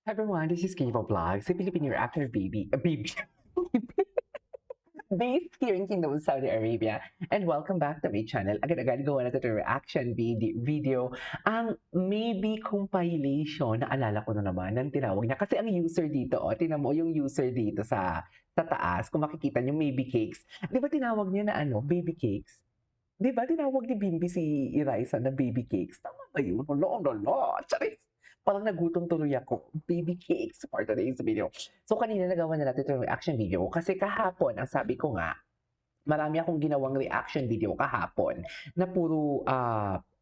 Hi everyone, this is Kivo Vlog, si Philippine Reactor Baby, baby, based here in Kingdom of Saudi Arabia. And welcome back to my channel. Agad-agad gawa na ito reaction video. Ang maybe compilation, naalala ko na naman, ng tinawag niya. Kasi ang user dito, tinan mo yung user dito sa taas, kung makikita niyo, maybe cakes. Di ba tinawag niya na baby cakes? Di ba tinawag ni Bimbi si Eliza na baby cakes? Tama ba yun? Lolo, charis! Parang nagutom tuloy ako. Baby cakes for today's video. So kanina nagawa na natin itong reaction video kasi kahapon, ang sabi ko nga, marami akong ginawang reaction video kahapon na puro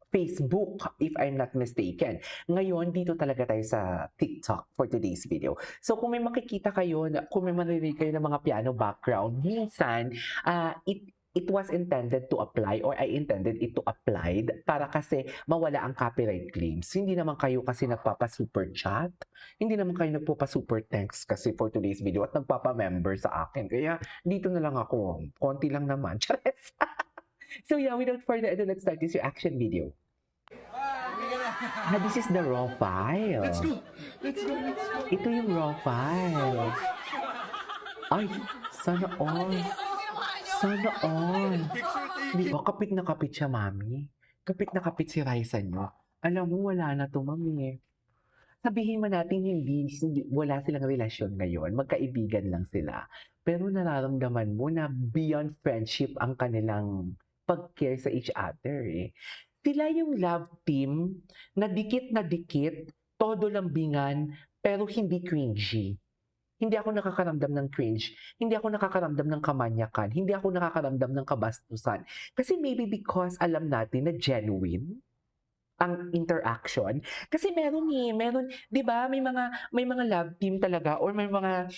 Facebook, if I'm not mistaken. Ngayon, dito talaga tayo sa TikTok for today's video. So kung may makikita kayo, kung may marinig kayo ng mga piano background, minsan, it was intended to apply or I intended it to apply para kasi mawala ang copyright claims. Hindi naman kayo kasi nagpapa-super chat, hindi naman kayo nagpapa-super thanks kasi for today's video at nagpapa-member sa akin. Kaya dito na lang ako, konti lang naman. So yeah, without further ado, let's start this reaction video. This is the raw file. Let's go! Let's go! Let's go! Ito yung raw file. Ay, sana all. Sana all. Di ba, kapit na kapit siya, mami? Kapit na kapit si Raisa nyo. Alam mo, wala na to, mami. Sabihin mo natin wala silang relasyon ngayon. Magkaibigan lang sila. Pero nararamdaman mo na beyond friendship ang kanilang pag-care sa each other eh. Sila yung love team na dikit, todo lambingan, pero hindi cringy. Hindi ako nakakaramdam ng cringe. Hindi ako nakakaramdam ng kamanyakan. Hindi ako nakakaramdam ng kabastusan. Kasi maybe because alam natin na genuine ang interaction. Kasi meron, 'di ba? May mga love team talaga or may mga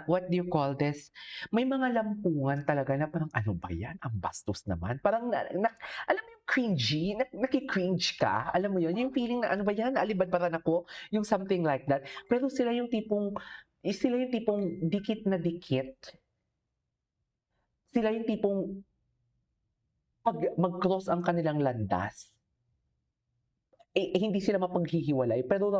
what do you call this? May mga lampungan talaga na parang ano ba 'yan? Ang bastos naman. Parang alam mo yung cringy, naki-cringe ka. Alam mo 'yun, yung feeling na ano ba 'yan? Naalibadbaran ako, yung something like that. Pero sila yung tipong dikit na dikit. Sila yung tipong pag mag-cross ang kanilang landas, hindi sila mapaghihiwalay pero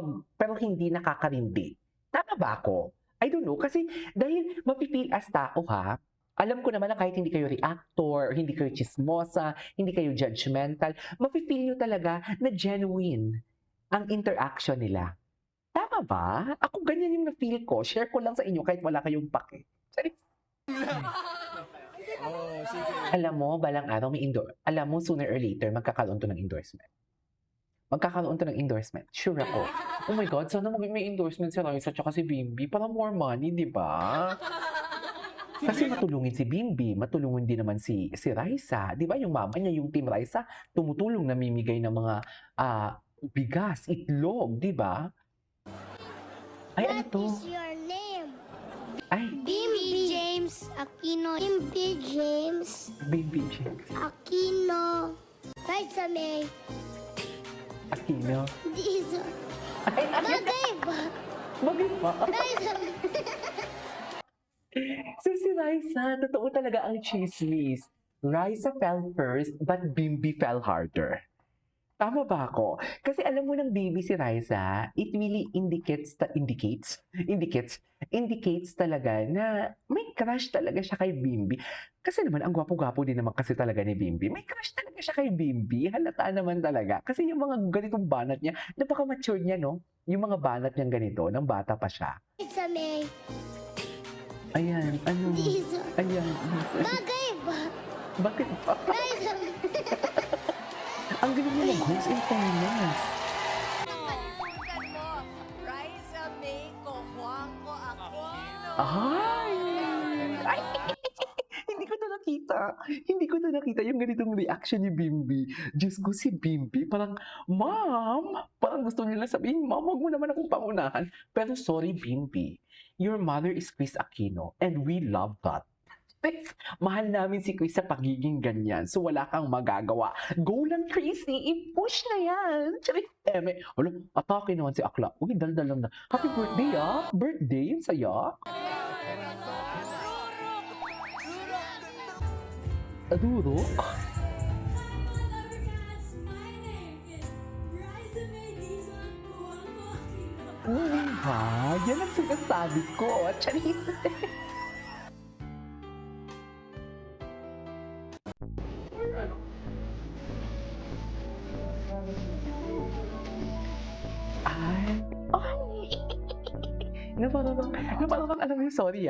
hindi nakakarindi. Tama ba ako? I don't know kasi dahil mapi-feel as tao ha, alam ko naman na kahit hindi kayo reactor, hindi kayo chismosa, hindi kayo judgmental, mapi-feel nyo talaga na genuine ang interaction nila. Tama ba? Ako ganyan yung na-feel ko. Share ko lang sa inyo kahit wala kayong pake. Sorry. Oh, sige. Alam mo, balang araw alam mo, sooner or later, magkakaroon to ng endorsement. Sure ako. Oh my God, sana may endorsement si Raisa at si Bimbi para more money, di ba? Kasi matulungin si Bimbi, matulungin din naman si Raisa. Di ba yung mama niya, yung Team Raisa, tumutulong, namimigay ng mga bigas, itlog, di ba? Ay, ano to? What is your name? Ay, Bimbi James Aquino. Bimbi James Bimbi James Aquino. Raisa May. Aquino. Dizon. Ay, Bagay ba? bagay pa. Raisa May. So si Raisa, totoo talaga ang chismis. Raisa fell first, but Bimbi fell harder. Tama ba ako? Kasi alam mo ng baby si Raisa, it really indicates talaga na may crush talaga siya kay Bimbi. Kasi naman, ang gwapo-gwapo din naman kasi talaga ni Bimbi. May crush talaga siya kay Bimbi. Halata naman talaga. Kasi yung mga ganitong banat niya, napaka-mature niya, no? Yung mga banat niyang ganito, nang bata pa siya. Raisa May. Ayan, ano? Dizon. Ayan. Bagay ba? Bakit pa? Raisa May. Ang galing mo mag-host in fairness. Kalimutan mo, Raisa May Cojuangco Aquino. Ay! Ay! Hindi ko na nakita yung ganitong reaction ni Bimbi. Diyos ko, si Bimbi, parang, Ma'am! Parang gusto nila sabihin, Ma'am, wag mo naman akong pangunahan. Pero sorry, Bimbi. Your mother is Chris Aquino and we love that. Mahal namin si Chris sa pagiging ganyan. So wala kang magagawa. Go lang, Chrissy! I-push na yan! Charit, eme. Wala, atake naman si Akla. Uy, dal-dal lang na. Happy birthday, ah! Birthday, yung saya. Adurok? Yan ang sinasabi ko. Charis! Ay, na parang alam mo yun, sorry,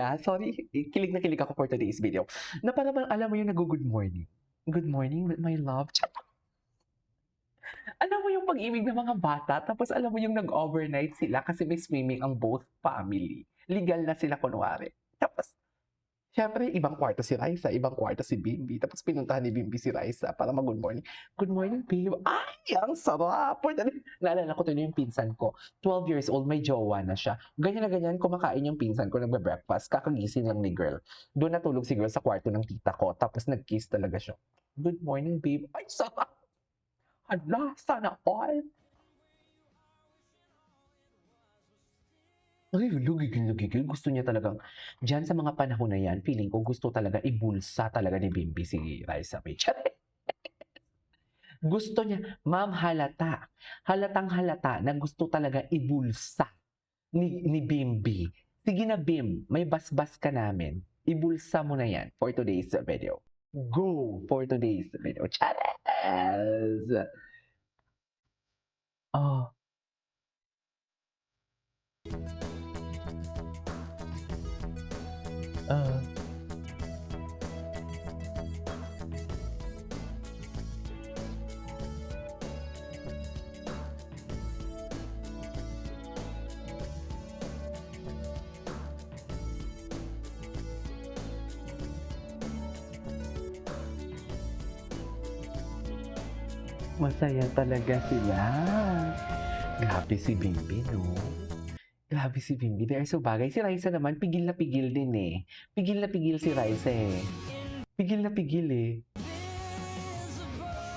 kilig na kilig ako for today's video. Na parang alam mo yung nag-good morning. Good morning, my love. Alam mo yung pag-ibig ng mga bata, tapos alam mo yung nag-overnight sila kasi may swimming ang both family. Legal na sila kunwari. Tapos, syempre, ibang kwarto si Raisa, ibang kwarto si Bimbi. Tapos pinuntahan ni Bimbi si Raisa para mag-good morning. Good morning, babe. Ay, ang sarap! Naalala ko tuloy yung pinsan ko. 12 years old, may jowa na siya. Ganyan na ganyan, kumakain yung pinsan ko, nagbe-breakfast. Kakagising lang ni girl. Doon natulog si girl sa kwarto ng tita ko. Tapos nag-kiss talaga siya. Good morning, babe. Ay, sarap! Hala, sana all. Ay, lugigil. Gusto niya talagang, diyan sa mga panahon na yan, feeling ko gusto talaga ibulsa talaga ni Bimbi si Raisa May. Gusto niya, ma'am, halatang halata na gusto talaga ibulsa ni Bimbi. Sige na, Bim, may basbas ka namin. Ibulsa mo na yan for today's video. Go for today's video. Chares! Oh. Uh, Masaya talaga sila. Grabe si Bimbi, no? Grabe si Bimbi. They're so bagay. Si Raisa naman, pigil na pigil din eh. Pigil na pigil si Raisa eh. Pigil na pigil eh.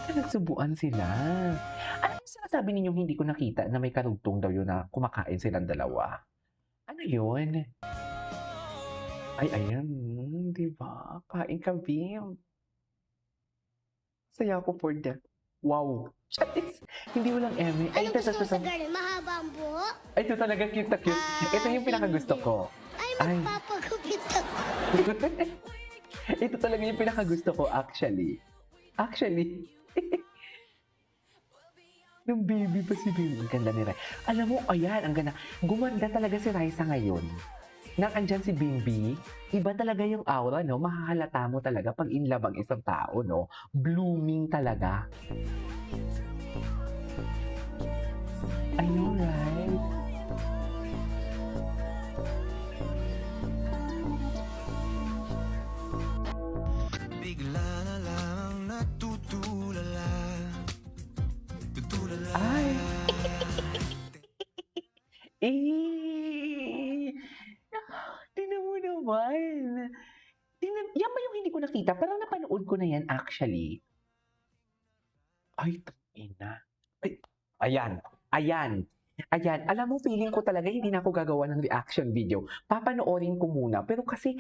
Nagsubuan sila. Ano yung sinasabi ninyong hindi ko nakita na may karugtong daw yun na kumakain silang dalawa? Ano yun? Ay, ayan. Diba? Kain ka, Bim. Saya ako for that. Wow. Chatis. Hindi mo lang eme. Ay, Ano gusto mo sa girl? Mahaba ang buhok? Ay, ito talaga cute na cute. Ito yung pinakagusto ko. Ay, Ay. magpapagupit ako. Ito talaga yung pinakagusto ko, actually. Nung baby pa si baby. Ang ganda ni Raisa. Alam mo, ayan, ang ganda. Gumanda talaga si Raisa ngayon. Nang andyan si Bimbi, iba talaga yung aura, no? Mahahalata mo talaga pag in love ang isang tao, no? Blooming talaga. I know, right? Bigla na lang natutulala. Tutulala. Ay! Eh! Tingnan mo naman. Yan ba yung hindi ko nakita? Parang napanood ko na yan actually. Ay, ina. Ay, ayan. Alam mo, feeling ko talaga hindi na ako gagawa ng reaction video. Papanoorin ko muna. Pero kasi,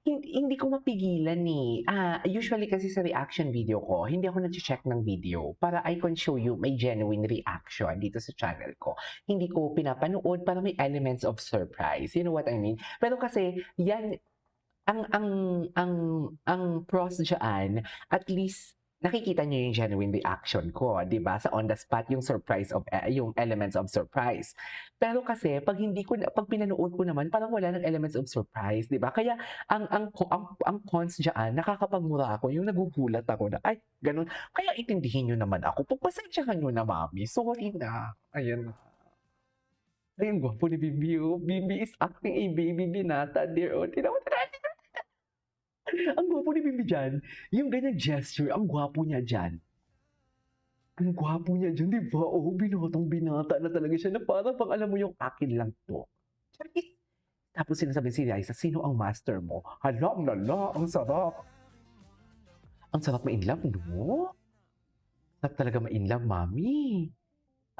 hindi ko mapigilan eh. Usually kasi sa reaction video ko, hindi ako nag-check ng video para I can show you my genuine reaction dito sa channel ko. Hindi ko pinapanood para may elements of surprise. You know what I mean? Pero kasi, yan, ang pros dyan, at least, nakikita niyo yung genuine reaction ko, 'di ba? Sa on the spot yung surprise of yung elements of surprise. Pero kasi pag pinanood ko naman parang wala ng elements of surprise, 'di ba? Kaya ang cons diyan, nakakapagmura ako, yung nagugulat ako na ay ganun. Kaya intindihin niyo naman ako. Pagpasensyahan niyo na, mami. Sorry na. Ayun. Ayun, gwapo ni Bibi. Oh. Bibi is acting a baby binata, dear. Oh, tinawa. Ang gwapo ni Bibi dyan. Yung ganyang gesture, ang gwapo niya dyan. Ang gwapo niya dyan, di ba? Oh, binata na talaga siya na parang pang alam mo yung akin lang to. Tapos sinasabi si Raisa, sino ang master mo? Hala, ang lala, ang sarap. Ang sarap ma-inlove, no? Sarap talaga ma-inlove, mami.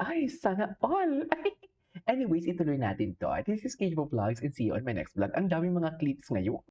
Ay, sana all. Anyways, ituloy natin to. This is Kejbo Vlogs and see you on my next vlog. Ang daming mga clips ngayon.